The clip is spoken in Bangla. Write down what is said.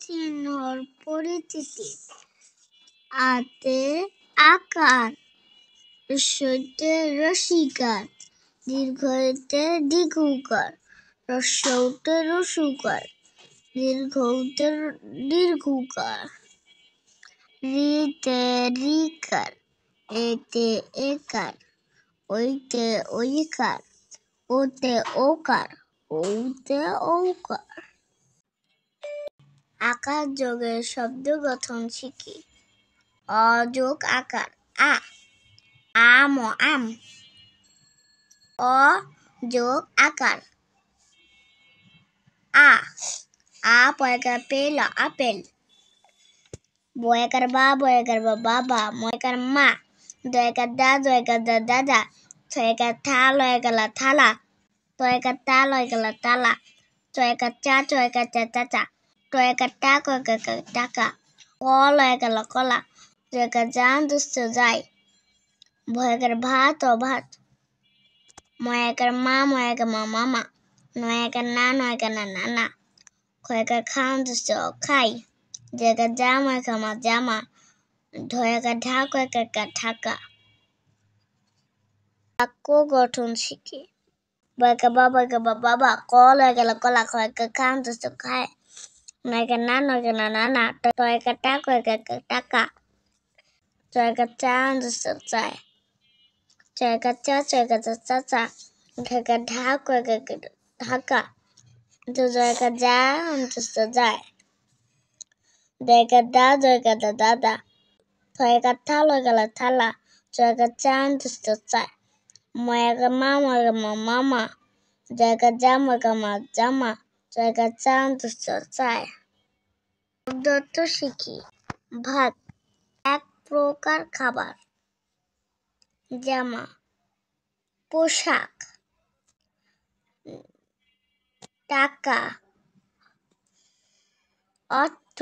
চিহ্নর পরিচিতি। আতে আকার, হ্রস্বইতে রসিকার, দীর্ঘইতে দীর্ঘকার, হ্রস্বউতে রসুকার, দীর্ঘউতে দীর্ঘকার, রিতে রিকার, এতে একার, ওইতে ওইকার, ওতে ওকার, ওতে ঔকার। আকার যোগের শব্দ গঠন শিখি। অ যোগ আকার আ, আম আম। অ যোগ আকার আ, আ পয়কার পেল আপেল। বয়কার বা বাবা, ময়কার মা। দয়কার দা দাদা। ছয়কার থা লয়কালা থালা। তয়কার তা লয়কালা তালা। ছয়কার চা চাচা। টয়কার টা কয়কার টাকা। ক লয়কালা কলা। জয়কার যান দুষ্ট যায়। ভয়কার ভাত ও ভাত। ময়াকার মা মামা। নয়াকার না নানা। ক্ষয়কার খান দুষ্ট খাই। জয়কার যা ময়কার মা জামা। ঢয়কার ঢা কয়কার ঢাকা। বাক্য গঠন শিখি। বয়কার বাবা। ক লয়কালা কলা। ক্ষয়কার খান দুষ্ট খায়। নয়কার না নানা। টয়কার টা কয়কার টাকা। ছয়কার চা দুষ্ট চায়। ছয়কার চা চাচা। ঢয়কার ঢা কয়কার ঢাকা। জয়কার যা দুষ্ট যায়। দয়কার দা দাদা। ছয়কার থা লয়কালা থালা। ছয়কার চা দুষ্ট চায়। ময়াকার মা মামা। জয়কার যা ময়কার মা জামা। ছয়কার চা দুষ্ট চায়। শব্দার্থ শিখি। ভাত এক প্রকার খাবার। জামা পোশাক। টাকা অর্থ।